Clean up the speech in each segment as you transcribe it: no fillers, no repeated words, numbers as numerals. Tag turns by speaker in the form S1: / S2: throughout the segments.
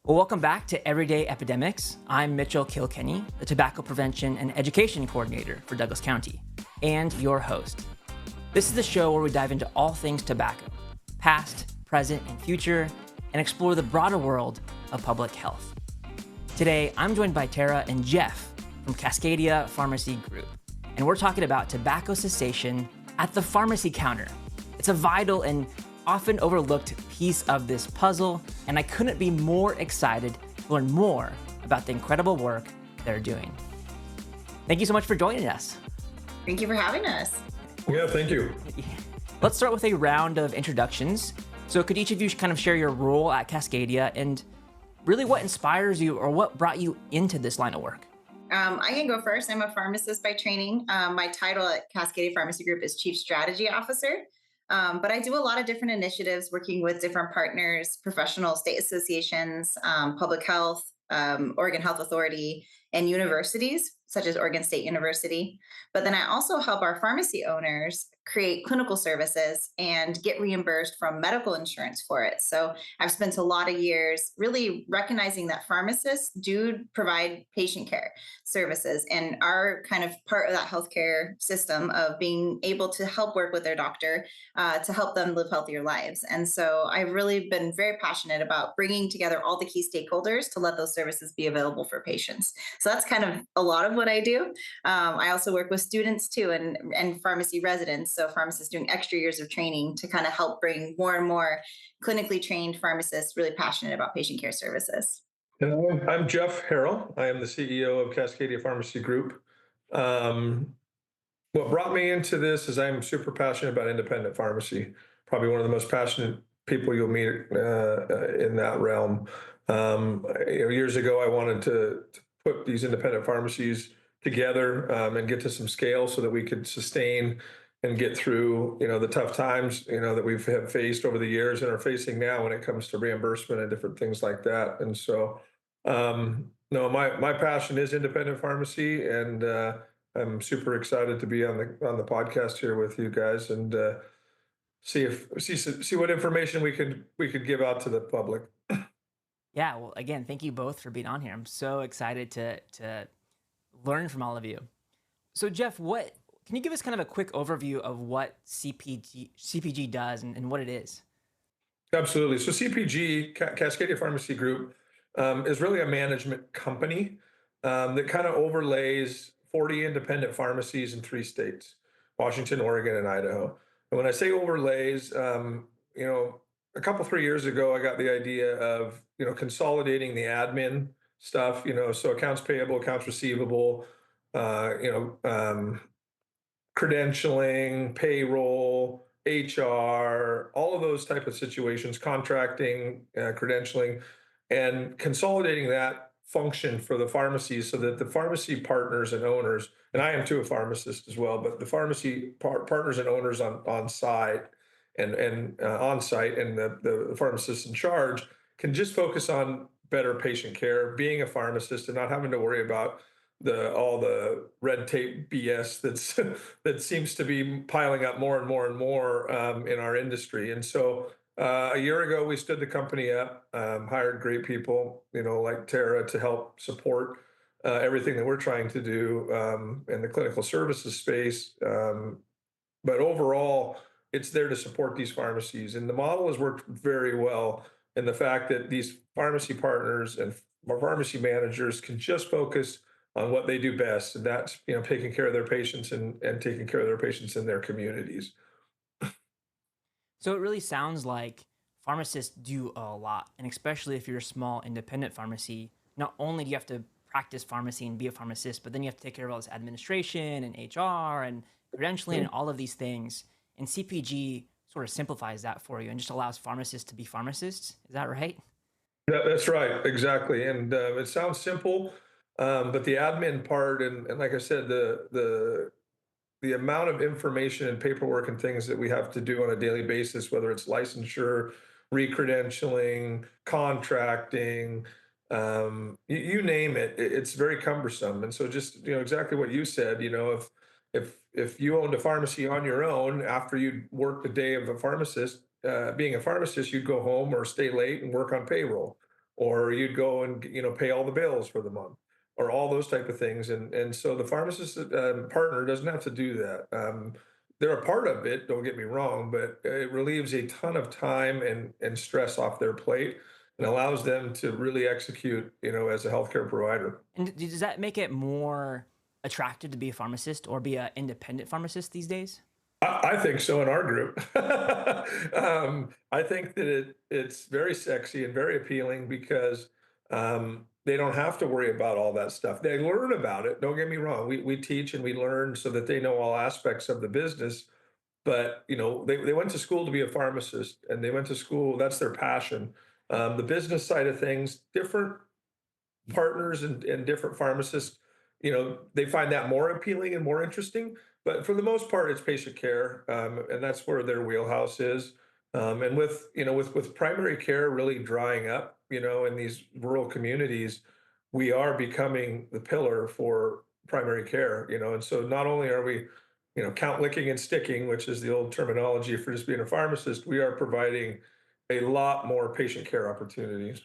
S1: Well, welcome back to Everyday Epidemics. I'm Mitchell Kilkenny, the Tobacco Prevention and Education Coordinator for Douglas County, and your host. This is the show where we dive into all things tobacco, past, present, and future, and explore the broader world of public health. Today, I'm joined by Tara and Jeff from Cascadia Pharmacy Group, and we're talking about tobacco cessation at the pharmacy counter. It's a vital and often overlooked piece of this puzzle, and I couldn't be more excited to learn more about the incredible work they're doing. Thank you so much for joining us.
S2: Thank you for having us.
S3: Yeah, thank you.
S1: Let's start with a round of introductions. So could each of you kind of share your role at Cascadia and really what inspires you or what brought you into this line of work?
S2: I can go first. I'm a pharmacist by training. My title at Cascadia Pharmacy Group is Chief Strategy Officer. But I do a lot of different initiatives working with different partners, professional state associations, public health, Oregon Health Authority, and universities, such as Oregon State University. But then I also help our pharmacy owners create clinical services and get reimbursed from medical insurance for it. So I've spent a lot of years really recognizing that pharmacists do provide patient care services and are kind of part of that healthcare system of being able to help work with their doctor to help them live healthier lives. And so I've really been very passionate about bringing together all the key stakeholders to let those services be available for patients. So that's kind of a lot of what I do. I also work with students too and pharmacy residents. So pharmacists doing extra years of training to kind of help bring more and more clinically trained pharmacists really passionate about patient care services.
S3: I'm Jeff Harrell. I am the CEO of Cascadia Pharmacy Group. What brought me into this is I'm super passionate about independent pharmacy. Probably one of the most passionate people you'll meet in that realm. Years ago, I wanted to put these independent pharmacies together and get to some scale so that we could sustain and get through, the tough times, that we've have faced over the years and are facing now when it comes to reimbursement and different things like that. And so, no, my passion is independent pharmacy, and I'm super excited to be on the podcast here with you guys and see what information we could give out to the public.
S1: Yeah, well, again, thank you both for being on here. I'm so excited to learn from all of you. So Jeff, can you give us kind of a quick overview of what CPG does and what it is?
S3: Absolutely. So CPG, Cascadia Pharmacy Group, is really a management company that kind of overlays 40 independent pharmacies in 3 states, Washington, Oregon, and Idaho. And when I say overlays, a couple, 3 years ago, I got the idea of, consolidating the admin stuff, so accounts payable, accounts receivable, uh, you know, um, credentialing, payroll, HR, all of those type of situations, contracting, credentialing, and consolidating that function for the pharmacies so that the pharmacy partners and owners, and I am too a pharmacist as well, but the pharmacy partners and owners on site and on site and the pharmacists in charge can just focus on better patient care, being a pharmacist and not having to worry about all the red tape BS that seems to be piling up more and more and more in our industry. And so a year ago, we stood the company up, hired great people, like Tara, to help support everything that we're trying to do in the clinical services space. But overall, it's there to support these pharmacies, and the model has worked very well. And the fact that these pharmacy partners and pharmacy managers can just focus on what they do best, and that's taking care of their patients and taking care of their patients in their communities.
S1: So it really sounds like pharmacists do a lot, and especially if you're a small independent pharmacy, not only do you have to practice pharmacy and be a pharmacist, but then you have to take care of all this administration and HR and credentialing and all of these things. And CPG sort of simplifies that for you and just allows pharmacists to be pharmacists. Is that right?
S3: That's right, exactly. And it sounds simple, but the admin part and like I said, the amount of information and paperwork and things that we have to do on a daily basis, whether it's licensure, recredentialing, contracting, you name it, it's very cumbersome. And so just, exactly what you said, if you owned a pharmacy on your own after you'd worked a day of a pharmacist, being a pharmacist, you'd go home or stay late and work on payroll. or you'd go and pay all the bills for the month, or all those type of things. And so the pharmacist partner doesn't have to do that. They're a part of it, don't get me wrong, but it relieves a ton of time and stress off their plate and allows them to really execute, as a healthcare provider.
S1: And does that make it more attractive to be a pharmacist or be an independent pharmacist these days?
S3: I think so in our group. I think that it's very sexy and very appealing because they don't have to worry about all that stuff. They learn about it. Don't get me wrong. We teach and we learn so that they know all aspects of the business. But they went to school to be a pharmacist, and they went to school. That's their passion. The business side of things, different partners and different pharmacists, they find that more appealing and more interesting. But for the most part, it's patient care, and that's where their wheelhouse is. And with primary care really drying up, in these rural communities, we are becoming the pillar for primary care. And so not only are we, count licking and sticking, which is the old terminology for just being a pharmacist, we are providing a lot more patient care opportunities.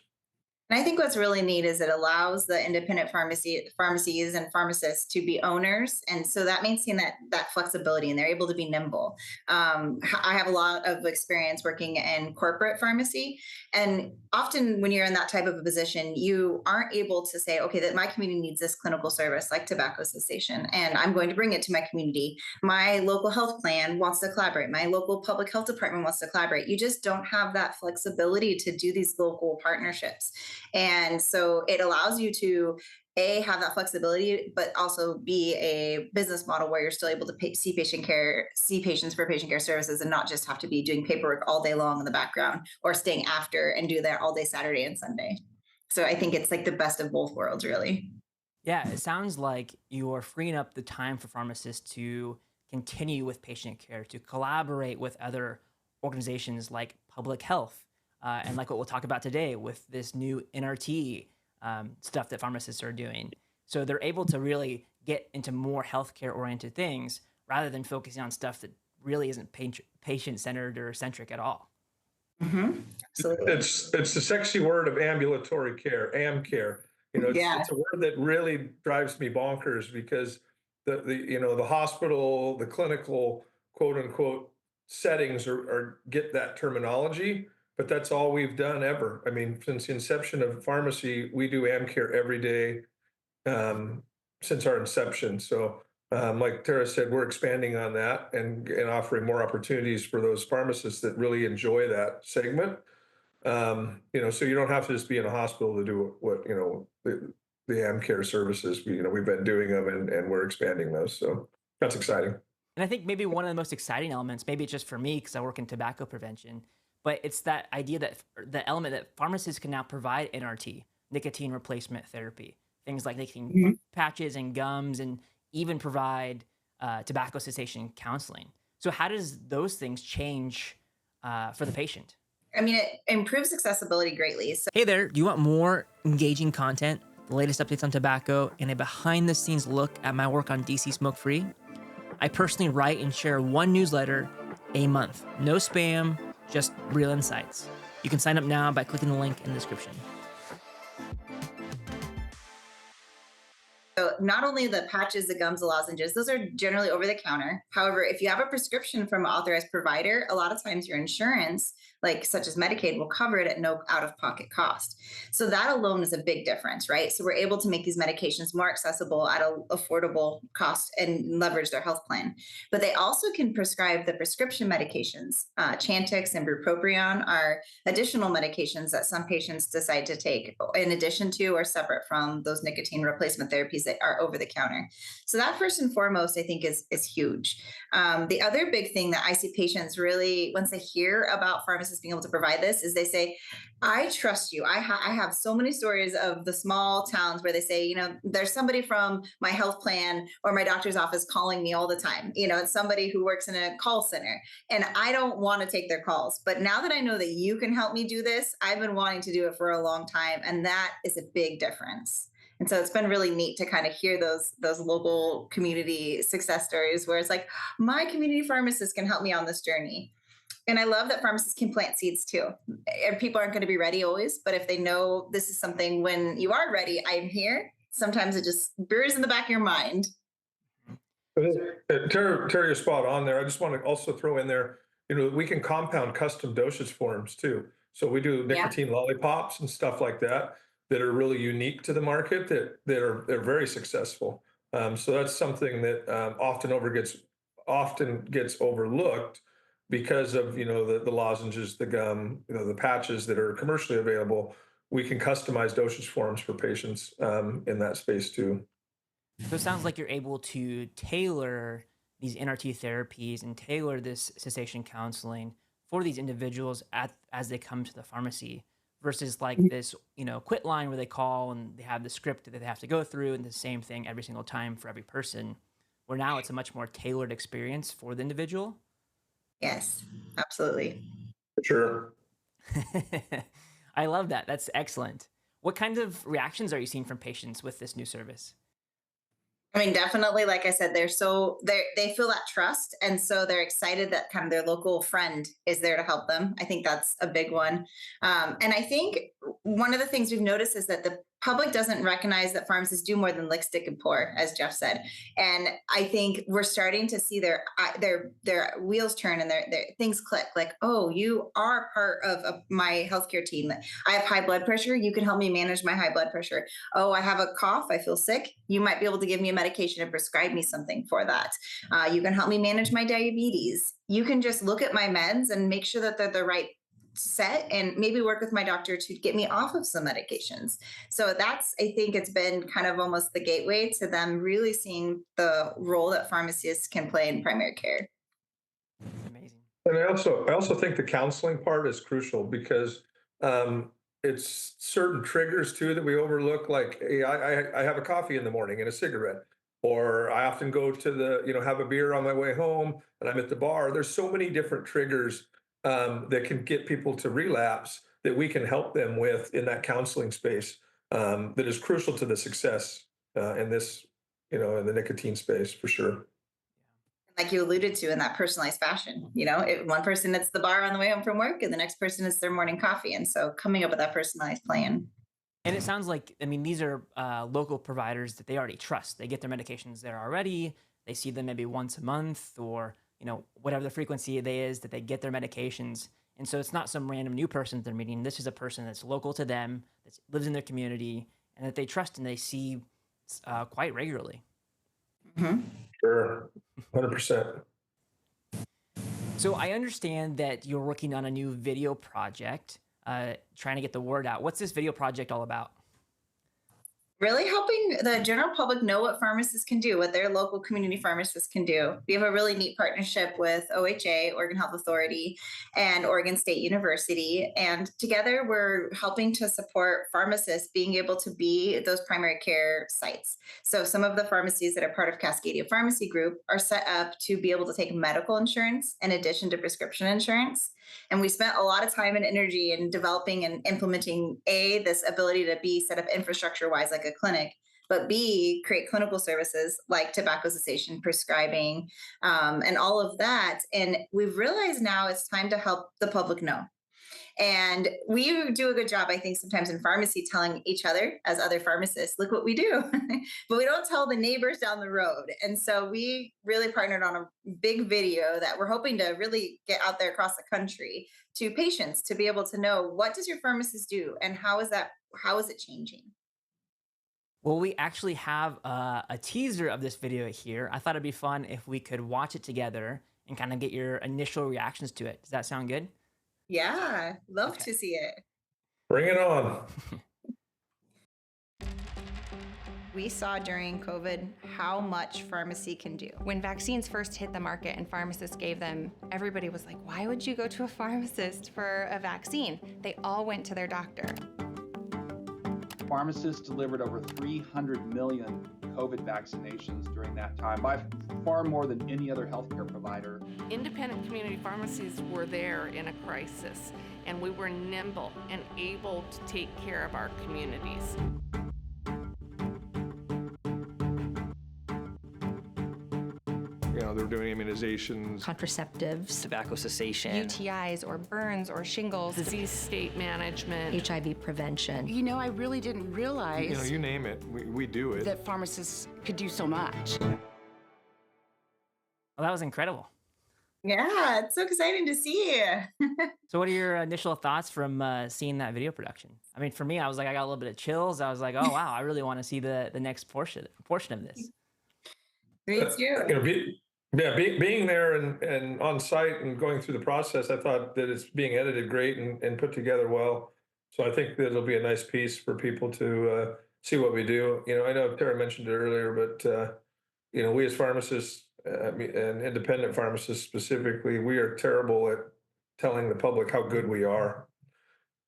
S2: And I think what's really neat is it allows the independent pharmacies and pharmacists to be owners, and so that maintains that flexibility, and they're able to be nimble. I have a lot of experience working in corporate pharmacy, and often when you're in that type of a position, you aren't able to say, okay, that my community needs this clinical service like tobacco cessation, and I'm going to bring it to my community. My local health plan wants to collaborate. My local public health department wants to collaborate. You just don't have that flexibility to do these local partnerships. And so it allows you to a have that flexibility, but also be a business model where you're still able to see patients for patient care services, and not just have to be doing paperwork all day long in the background or staying after and do that all day Saturday and Sunday. So I think it's like the best of both worlds, really.
S1: Yeah, it sounds like you're freeing up the time for pharmacists to continue with patient care, to collaborate with other organizations like public health, and like what we'll talk about today with this new NRT stuff that pharmacists are doing. So they're able to really get into more healthcare oriented things rather than focusing on stuff that really isn't patient centered or centric at all.
S2: Absolutely.
S3: It's the sexy word of ambulatory care, am care.
S2: Yeah.
S3: It's a word that really drives me bonkers because the hospital, the clinical quote unquote settings are get that terminology, but that's all we've done ever. I mean, since the inception of pharmacy, we do am care every day, um, since our inception. So, like Tara said, we're expanding on that and offering more opportunities for those pharmacists that really enjoy that segment. So you don't have to just be in a hospital to do what the AM care services. We've been doing them and we're expanding those. So that's exciting.
S1: And I think maybe one of the most exciting elements, maybe it's just for me because I work in tobacco prevention, but it's that idea that the element that pharmacists can now provide NRT, nicotine replacement therapy, things like nicotine
S2: Mhm.
S1: patches and gums, and even provide tobacco cessation counseling. So, how does those things change for the patient?
S2: I mean, it improves accessibility greatly. So
S1: Hey there, do you want more engaging content, the latest updates on tobacco, and a behind the scenes look at my work on DC Smoke Free? I personally write and share one newsletter a month. No spam, just real insights. You can sign up now by clicking the link in the description.
S2: So not only the patches, the gums, the lozenges, those are generally over the counter. However, if you have a prescription from an authorized provider, a lot of times your insurance, like such as Medicaid, will cover it at no out-of-pocket cost. So that alone is a big difference, right? So we're able to make these medications more accessible at an affordable cost and leverage their health plan. But they also can prescribe the prescription medications. Chantix and bupropion are additional medications that some patients decide to take in addition to or separate from those nicotine replacement therapies that are over the counter. So that first and foremost, I think is huge. The other big thing that I see patients really, once they hear about pharmacists being able to provide this, is they say, I trust you. I have so many stories of the small towns where they say, there's somebody from my health plan or my doctor's office calling me all the time. It's somebody who works in a call center, and I don't want to take their calls. But now that I know that you can help me do this, I've been wanting to do it for a long time. And that is a big difference. And so it's been really neat to kind of hear those local community success stories where it's like, my community pharmacist can help me on this journey. And I love that pharmacists can plant seeds too. And people aren't going to be ready always, but if they know this is something when you are ready, I'm here. Sometimes it just brewers in the back of your mind.
S3: Terry, you're spot on there. I just want to also throw in there, we can compound custom dosage forms too. So we do
S2: Yeah.
S3: nicotine lollipops and stuff like that that are really unique to the market that they're very successful. So that's something that often gets overlooked because of the lozenges, the gum, the patches that are commercially available. We can customize dosage forms for patients in that space too.
S1: So it sounds like you're able to tailor these NRT therapies and tailor this cessation counseling for these individuals as they come to the pharmacy versus like this, quit line where they call and they have the script that they have to go through and the same thing every single time for every person, where now it's a much more tailored experience for the individual.
S2: Yes, absolutely.
S3: Sure.
S1: I love that. That's excellent. What kinds of reactions are you seeing from patients with this new service?
S2: I mean, definitely, like I said, they feel that trust. And so they're excited that kind of their local friend is there to help them. I think that's a big one. And I think one of the things we've noticed is that the public doesn't recognize that pharmacists do more than lick, stick, and pour, as Jeff said. And I think we're starting to see their wheels turn and their things click. Like, oh, you are part of my healthcare team. I have high blood pressure. You can help me manage my high blood pressure. Oh, I have a cough. I feel sick. You might be able to give me a medication and prescribe me something for that. You can help me manage my diabetes. You can just look at my meds and make sure that they're the right set and maybe work with my doctor to get me off of some medications. So I think it's been kind of almost the gateway to them really seeing the role that pharmacists can play in primary care.
S1: Amazing.
S3: And I also think the counseling part is crucial because it's certain triggers too that we overlook. Like, hey, I have a coffee in the morning and a cigarette, or I often go to have a beer on my way home, and I'm at the bar. There's so many different triggers that can get people to relapse that we can help them with in that counseling space that is crucial to the success in this, in the nicotine space for sure.
S2: Like you alluded to, in that personalized fashion, one person it's the bar on the way home from work and the next person is their morning coffee. And so coming up with that personalized plan.
S1: And it sounds like, these are local providers that they already trust. They get their medications there already. They see them maybe once a month or, whatever the frequency is that they get their medications. And so it's not some random new person that they're meeting. This is a person that's local to them, that lives in their community, and that they trust and they see quite regularly.
S2: Mm-hmm.
S3: Sure, 100%.
S1: So I understand that you're working on a new video project, trying to get the word out. What's this video project all about?
S2: Really helping the general public know what pharmacists can do, what their local community pharmacists can do. We have a really neat partnership with OHA, Oregon Health Authority, and Oregon State University. And together we're helping to support pharmacists being able to be those primary care sites. So some of the pharmacies that are part of Cascadia Pharmacy Group are set up to be able to take medical insurance in addition to prescription insurance. And we spent a lot of time and energy in developing and implementing this ability to be set up infrastructure wise like a clinic, but B, create clinical services like tobacco cessation, prescribing, and all of that. And we've realized now it's time to help the public know. And we do a good job, I think, sometimes in pharmacy telling each other as other pharmacists, look what we do, but we don't tell the neighbors down the road. And so we really partnered on a big video that we're hoping to really get out there across the country to patients to be able to know, what does your pharmacist do and how is it changing?
S1: Well, we actually have a teaser of this video here. I thought it'd be fun if we could watch it together and kind of get your initial reactions to it. Does that sound good?
S2: Yeah, love to see it.
S3: Bring it on.
S2: We saw during COVID how much pharmacy can do.
S4: When vaccines first hit the market and pharmacists gave them, everybody was like, why would you go to a pharmacist for a vaccine? They all went to their doctor.
S5: Pharmacists delivered over 300 million COVID vaccinations during that time, by far more than any other healthcare provider.
S6: Independent community pharmacies were there in a crisis, and we were nimble and able to take care of our communities.
S3: They're doing immunizations,
S7: contraceptives,
S1: Tobacco cessation.
S4: UTIs or burns or shingles.
S6: Disease state management.
S7: HIV prevention.
S8: You know, I really didn't realize
S3: you name it, we do it.
S8: that pharmacists could do so much.
S1: Well, that was incredible.
S2: Yeah, it's so exciting to see.
S1: So what are your initial thoughts from seeing that video production? I mean, for me, I was like, I got a little bit of chills. I was like, oh, wow, I really want to see the next portion of this.
S2: Me too.
S3: Being there and on site and going through the process, I thought that it's being edited great and put together well. So I think that it'll be a nice piece for people to see what we do. I know Tara mentioned it earlier, but we as pharmacists, and independent pharmacists specifically, we are terrible at telling the public how good we are.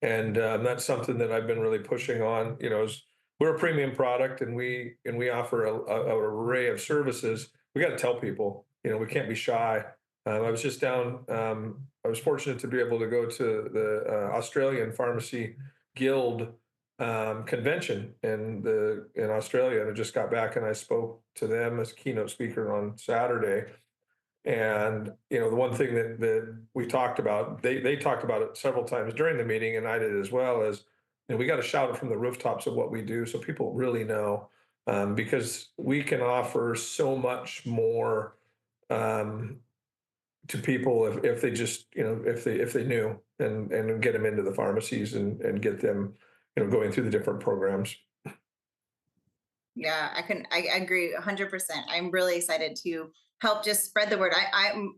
S3: And that's something that I've been really pushing on. Is we're a premium product and we offer a array of services. We got to tell people, we can't be shy. I was just down, I was fortunate to be able to go to the Australian Pharmacy Guild convention in Australia, and I just got back and I spoke to them as keynote speaker on Saturday. And the one thing that we talked about, they talked about it several times during the meeting, and I did as well, is we got to shout it from the rooftops of what we do so people really know, because we can offer so much more to people if they just if they knew and get them into the pharmacies and get them going through the different programs.
S2: Yeah, I agree 100%. I'm really excited to help just spread the word.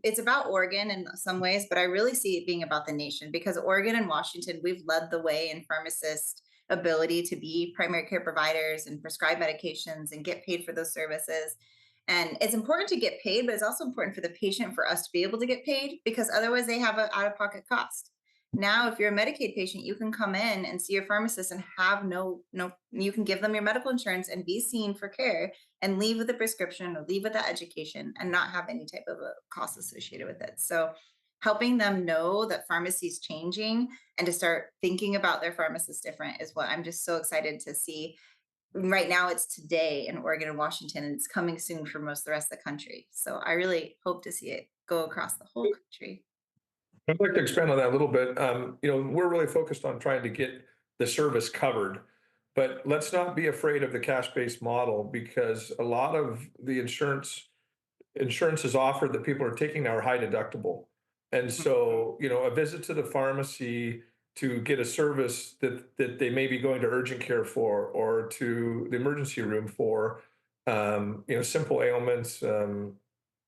S2: It's about Oregon in some ways, but I really see it being about the nation, because Oregon and Washington, we've led the way in pharmacist ability to be primary care providers and prescribe medications and get paid for those services. And it's important to get paid, but it's also important for the patient, for us to be able to get paid, because otherwise they have an out-of-pocket cost. Now, if you're a Medicaid patient, you can come in and see your pharmacist and have you can give them your medical insurance and be seen for care and leave with a prescription or leave with that education and not have any type of a cost associated with it. So helping them know that pharmacy is changing and to start thinking about their pharmacist different is what I'm just so excited to see. Right now it's today in Oregon and Washington, and it's coming soon for most of the rest of the country. So I really hope to see it go across the whole country.
S3: I'd like to expand on that a little bit. We're really focused on trying to get the service covered, but let's not be afraid of the cash-based model, because a lot of the insurance is offered that people are taking now are high deductible. And so, a visit to the pharmacy to get a service that they may be going to urgent care for, or to the emergency room for, simple ailments,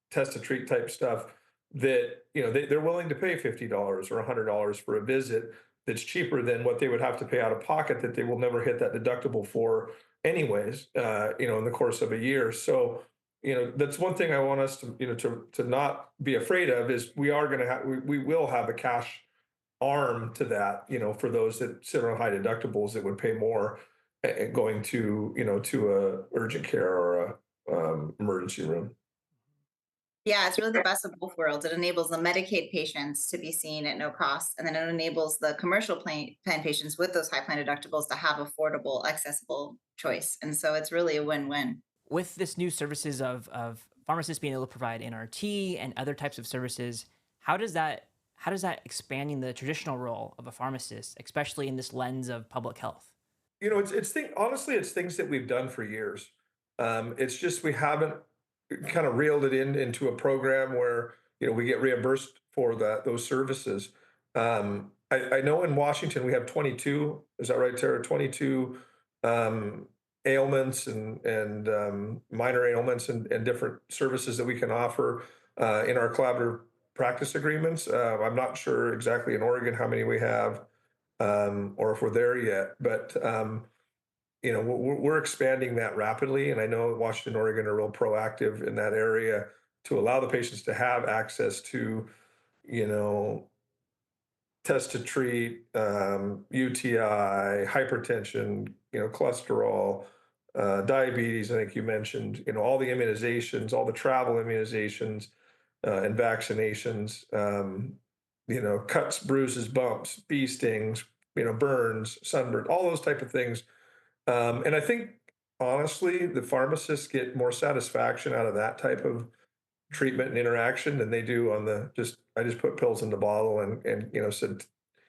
S3: test to treat type stuff, that they're willing to pay $50 or $100 for a visit that's cheaper than what they would have to pay out of pocket, that they will never hit that deductible for anyways, in the course of a year. So that's one thing I want us to not be afraid of, is we will have a cash arm to that, for those that sit on high deductibles that would pay more going to a urgent care or a emergency room.
S2: Yeah, it's really the best of both worlds. It enables the Medicaid patients to be seen at no cost, and then it enables the commercial plan patients with those high plan deductibles to have affordable, accessible choice. And so it's really a win-win.
S1: With this new services of pharmacists being able to provide NRT and other types of services, how does that expanding the traditional role of a pharmacist, especially in this lens of public health?
S3: Honestly, it's things that we've done for years. It's just we haven't kind of reeled it into a program where we get reimbursed for those services. I know in Washington we have 22. Is that right, Tara? 22 ailments and minor ailments and different services that we can offer in our collaborative practice agreements. I'm not sure exactly in Oregon how many we have, or if we're there yet, but we're expanding that rapidly. And I know Washington and Oregon are real proactive in that area to allow the patients to have access to, test to treat, UTI, hypertension, cholesterol, diabetes. I think you mentioned, all the immunizations, all the travel immunizations, and vaccinations, cuts, bruises, bumps, bee stings, burns, sunburn, all those type of things. And I think, honestly, the pharmacists get more satisfaction out of that type of treatment and interaction than they do on the I just put pills in the bottle and said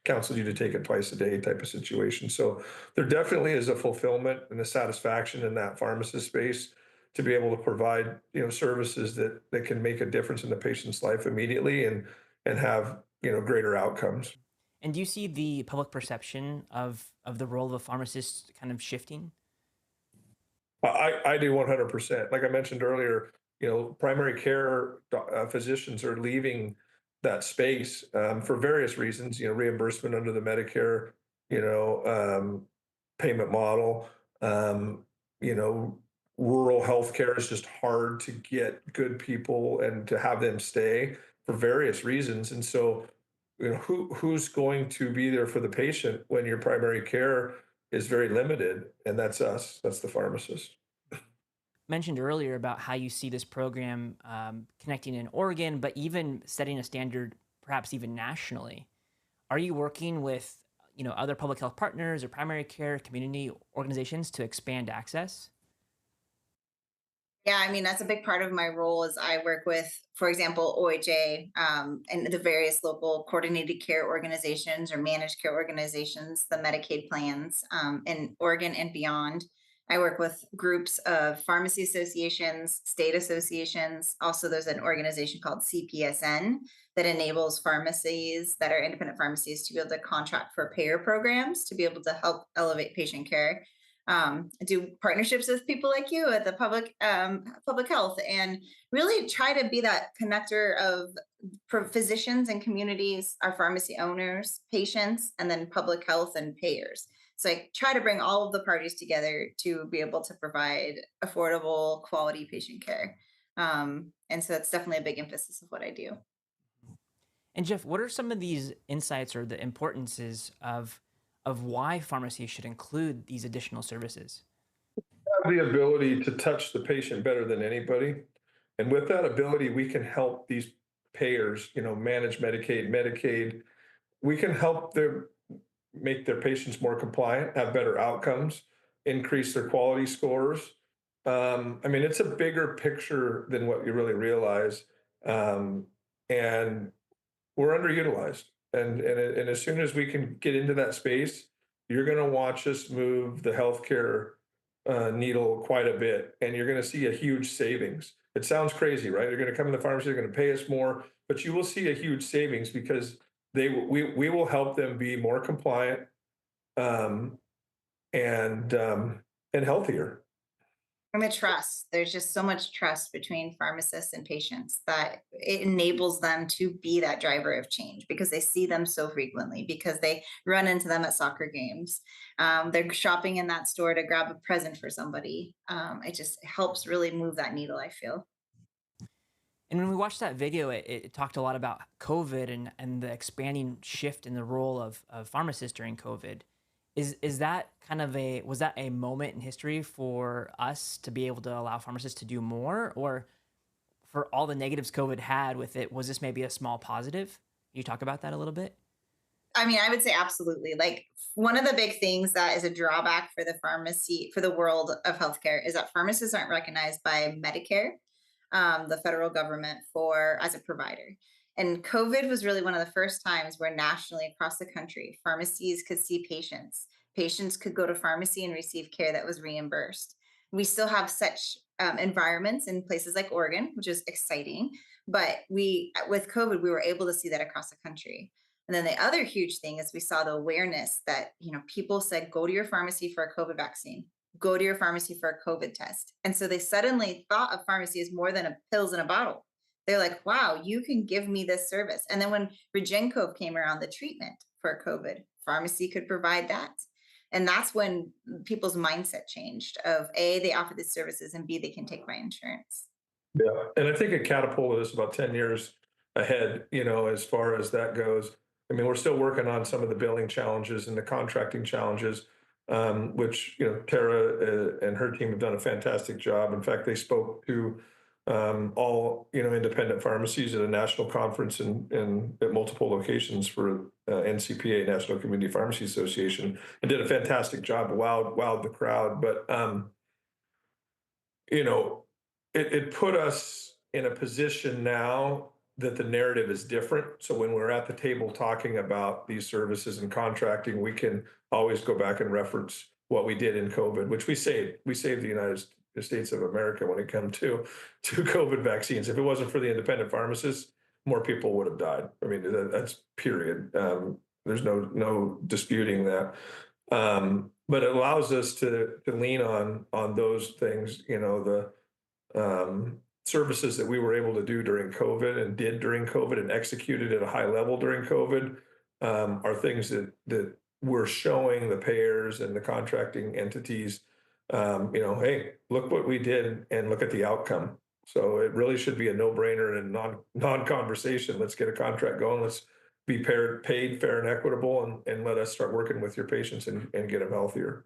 S3: counseled you to take it twice a day type of situation. So there definitely is a fulfillment and a satisfaction in that pharmacist space to be able to provide services that can make a difference in the patient's life immediately and have greater outcomes.
S1: And do you see the public perception of the role of a pharmacist kind of shifting?
S3: I do 100%. Like I mentioned earlier, primary care physicians are leaving that space for various reasons. Reimbursement under the Medicare, you know, um, payment model. Um, you know, Rural healthcare is just hard to get good people and to have them stay for various reasons. And so, who's going to be there for the patient when your primary care is very limited? And that's us. That's the pharmacist.
S1: Mentioned earlier about how you see this program connecting in Oregon, but even setting a standard, perhaps even nationally. Are you working with other public health partners or primary care community organizations to expand access?
S2: Yeah, I mean, that's a big part of my role is I work with, for example, OHA and the various local coordinated care organizations or managed care organizations, the Medicaid plans in Oregon and beyond. I work with groups of pharmacy associations, state associations. Also, there's an organization called CPSN that enables pharmacies that are independent pharmacies to be able to contract for payer programs to be able to help elevate patient care. Do partnerships with people like you at the public health, and really try to be that connector of physicians and communities, our pharmacy owners, patients, and then public health and payers. So I try to bring all of the parties together to be able to provide affordable, quality patient care. And so that's definitely a big emphasis of what I do.
S1: And Jeff, what are some of these insights or the importances of why pharmacy should include these additional services?
S3: Have the ability to touch the patient better than anybody. And with that ability, we can help these payers, manage Medicaid. We can help them make their patients more compliant, have better outcomes, increase their quality scores. I mean, it's a bigger picture than what you really realize. Um, and we're underutilized. And as soon as we can get into that space, you're going to watch us move the healthcare needle quite a bit, and you're going to see a huge savings. It sounds crazy, right? You're going to come in the pharmacy, they're going to pay us more, but you will see a huge savings because we will help them be more compliant um, and and healthier.
S2: And the trust, there's just so much trust between pharmacists and patients that it enables them to be that driver of change because they see them so frequently, because they run into them at soccer games. They're shopping in that store to grab a present for somebody. It just helps really move that needle, I feel.
S1: And when we watched that video, it talked a lot about COVID and the expanding shift in the role of pharmacists during COVID. Is that kind of was that a moment in history for us to be able to allow pharmacists to do more, or for all the negatives COVID had with it, was this maybe a small positive? Can you talk about that a little bit?
S2: I mean, I would say absolutely. Like one of the big things that is a drawback for the pharmacy, for the world of healthcare, is that pharmacists aren't recognized by Medicare, the federal government, for as a provider. And COVID was really one of the first times where nationally across the country, pharmacies could see patients. Patients could go to pharmacy and receive care that was reimbursed. We still have such environments in places like Oregon, which is exciting. But with COVID, we were able to see that across the country. And then the other huge thing is we saw the awareness that, people said, go to your pharmacy for a COVID vaccine, go to your pharmacy for a COVID test. And so they suddenly thought of pharmacy as more than a pills in a bottle. They're like, wow, you can give me this service. And then when Regencov came around, the treatment for COVID, pharmacy could provide that. And that's when people's mindset changed of A, they offer these services, and B, they can take my insurance.
S3: Yeah, and I think it catapulted us about 10 years ahead, as far as that goes. I mean, we're still working on some of the billing challenges and the contracting challenges, which, Tara and her team have done a fantastic job. In fact, they spoke to all, independent pharmacies at a national conference and at multiple locations for NCPA, National Community Pharmacy Association, and did a fantastic job, wowed the crowd. But, you know, it put us in a position now that the narrative is different. So when we're at the table talking about these services and contracting, we can always go back and reference what we did in COVID, which we saved. We saved the United States of America when it comes to COVID vaccines. If it wasn't for the independent pharmacists, more people would have died. I mean, that's period. There's no disputing that. But it allows us to lean on those things, services that we were able to do during COVID and did during COVID and executed at a high level during COVID, are things that we're showing the payers and the contracting entities, hey, look what we did and look at the outcome. So it really should be a no-brainer and non-conversation. Let's get a contract going. Let's be paid fair and equitable, and let us start working with your patients and get them healthier.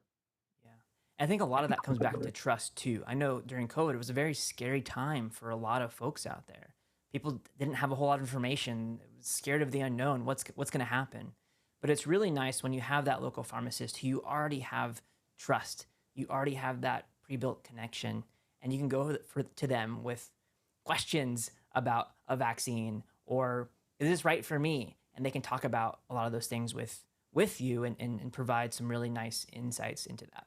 S1: Yeah. I think a lot of that comes back to trust too. I know during COVID, it was a very scary time for a lot of folks out there. People didn't have a whole lot of information, scared of the unknown, what's going to happen. But it's really nice when you have that local pharmacist who you already have trust, you already have that pre-built connection, and you can go to them with questions about a vaccine or is this right for me? And they can talk about a lot of those things with you and provide some really nice insights into that.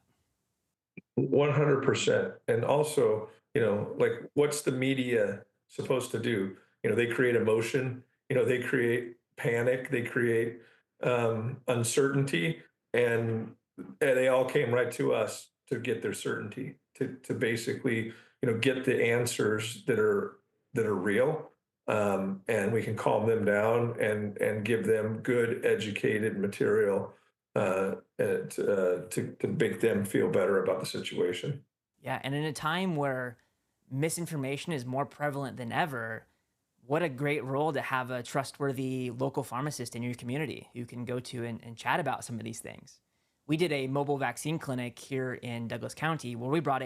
S3: 100%. And also, like, what's the media supposed to do? They create emotion, they create panic, they create uncertainty, and they all came right to us to get their certainty, to basically, get the answers that are real. And we can calm them down and give them good educated material to make them feel better about the situation.
S1: Yeah, and in a time where misinformation is more prevalent than ever, what a great role to have a trustworthy local pharmacist in your community who can go to and chat about some of these things. We did a mobile vaccine clinic here in Douglas County where we brought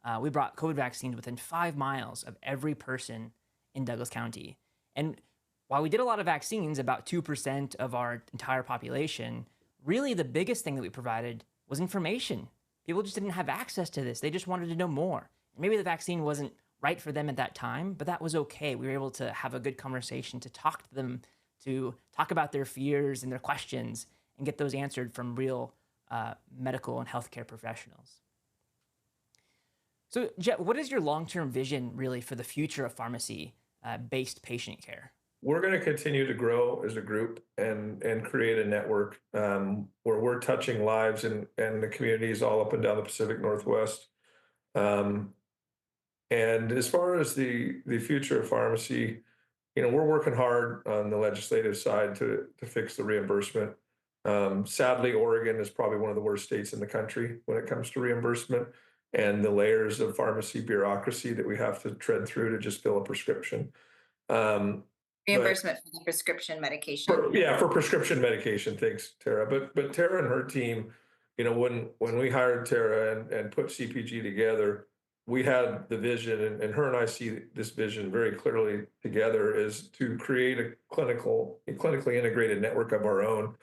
S1: COVID vaccines within 5 miles of every person in Douglas County. And while we did a lot of vaccines, about 2% of our entire population, really the biggest thing that we provided was information. People just didn't have access to this. They just wanted to know more. Maybe the vaccine wasn't right for them at that time, but that was okay. We were able to have a good conversation, to talk to them, to talk about their fears and their questions and get those answered from real medical and healthcare professionals. So, Jet, what is your long-term vision really for the future of pharmacy-based patient care?
S3: We're going to continue to grow as a group and create a network where we're touching lives and the communities all up and down the Pacific Northwest. And as far as the future of pharmacy, we're working hard on the legislative side to fix the reimbursement. Sadly, Oregon is probably one of the worst states in the country when it comes to reimbursement and the layers of pharmacy bureaucracy that we have to tread through to just fill a prescription.
S2: Reimbursement for the prescription medication.
S3: For prescription medication. Thanks, Tara. But Tara and her team, when we hired Tara and put CPG together, we had the vision, and her and I see this vision very clearly together, is to create a clinically integrated network of our own,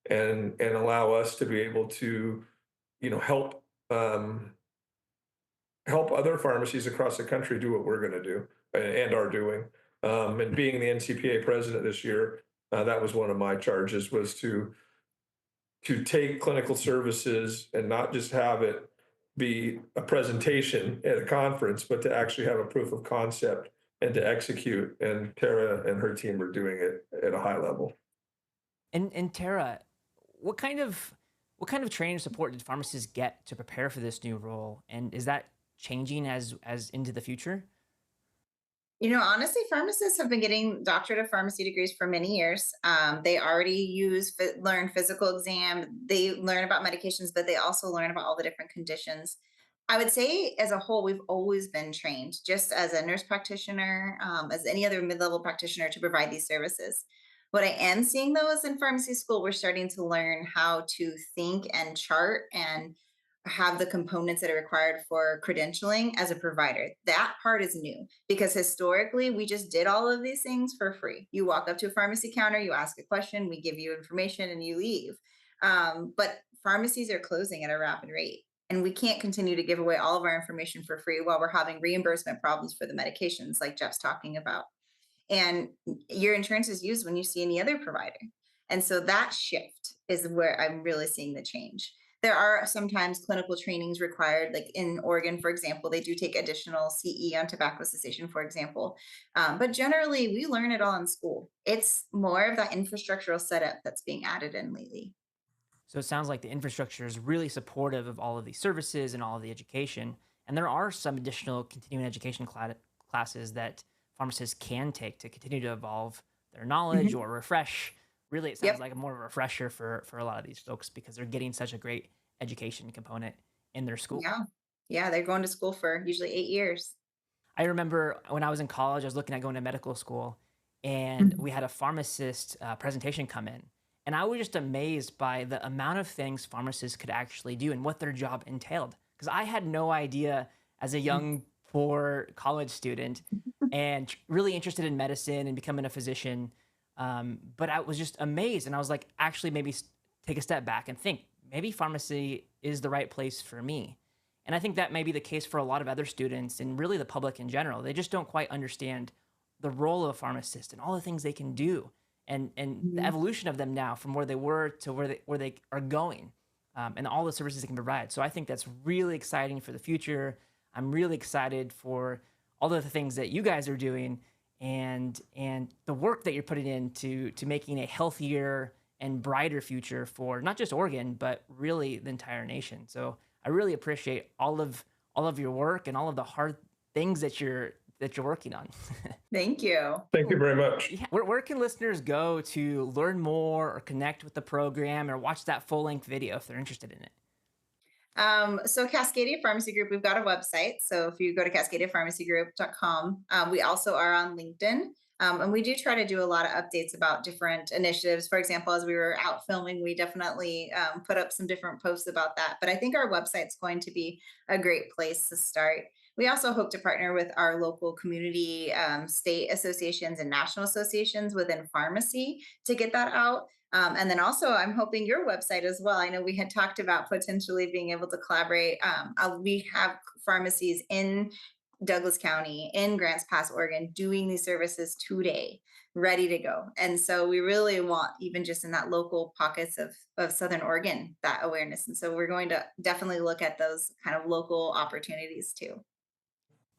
S3: and allow us to be able to, help other pharmacies across the country do what we're going to do and are doing. And being the NCPA president this year, that was one of my charges, was to take clinical services and not just have it be a presentation at a conference, but to actually have a proof of concept and to execute. And Tara and her team are doing it at a high level.
S1: And Tara, what kind of training support did pharmacists get to prepare for this new role? And is that changing as into the future?
S2: Honestly, pharmacists have been getting doctorate of pharmacy degrees for many years. They already learn physical exam. They learn about medications, but they also learn about all the different conditions. I would say as a whole, we've always been trained just as a nurse practitioner, as any other mid-level practitioner to provide these services. What I am seeing though is in pharmacy school, we're starting to learn how to think and chart and have the components that are required for credentialing as a provider. That part is new because historically we just did all of these things for free. You walk up to a pharmacy counter, you ask a question, we give you information and you leave. But pharmacies are closing at a rapid rate. And we can't continue to give away all of our information for free while we're having reimbursement problems for the medications like Jeff's talking about. And your insurance is used when you see any other provider. And so that shift is where I'm really seeing the change. There are sometimes clinical trainings required, like in Oregon, for example, they do take additional CE on tobacco cessation, for example. But generally, we learn it all in school. It's more of that infrastructural setup that's being added in lately.
S1: So it sounds like the infrastructure is really supportive of all of these services and all of the education. And there are some additional continuing education classes that pharmacists can take to continue to evolve their knowledge or refresh. Really, it sounds like more of a refresher for a lot of these folks because they're getting such a great education component in their school.
S2: Yeah. Yeah. They're going to school for usually 8 years.
S1: I remember when I was in college, I was looking at going to medical school, and we had a pharmacist presentation come in. And I was just amazed by the amount of things pharmacists could actually do and what their job entailed. Because I had no idea as a young, poor college student and really interested in medicine and becoming a physician. But I was just amazed. And I was like, actually, maybe take a step back and think, maybe pharmacy is the right place for me. And I think that may be the case for a lot of other students and really the public in general. They just don't quite understand the role of a pharmacist and all the things they can do and the evolution of them now from where they were to where they are going, and all the services they can provide. So I think that's really exciting for the future. I'm really excited for all of the things that you guys are doing and the work that you're putting into making a healthier and brighter future for not just Oregon, but really the entire nation. So I really appreciate all of your work and all of the hard things that you're working on.
S2: Thank you.
S3: Thank you very much.
S1: Yeah. Where can listeners go to learn more or connect with the program or watch that full-length video if they're interested in it?
S2: So Cascadia Pharmacy Group, we've got a website. So if you go to cascadiapharmacygroup.com, we also are on LinkedIn. And we do try to do a lot of updates about different initiatives. For example, as we were out filming, we definitely put up some different posts about that. But I think our website's going to be a great place to start. We also hope to partner with our local community, state associations and national associations within pharmacy to get that out. And then also, I'm hoping your website as well. I know we had talked about potentially being able to collaborate. We have pharmacies in Douglas County, in Grants Pass, Oregon, doing these services today, ready to go. And so we really want, even just in that local pockets of Southern Oregon, that awareness. And so we're going to definitely look at those kind of local opportunities too.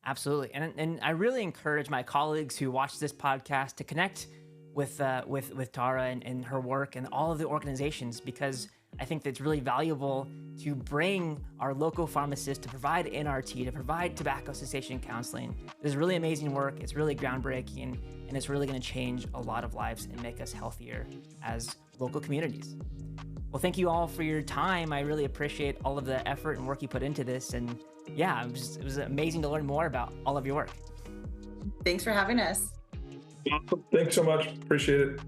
S1: Absolutely. And I really encourage my colleagues who watch this podcast to connect with Tara and her work and all of the organizations, because I think that it's really valuable to bring our local pharmacists to provide NRT, to provide tobacco cessation counseling. This is really amazing work. It's really groundbreaking, and it's really going to change a lot of lives and make us healthier as local communities. Well, thank you all for your time. I really appreciate all of the effort and work you put into this. And yeah, it was amazing to learn more about all of your work.
S2: Thanks for having us.
S3: Thanks so much. Appreciate it.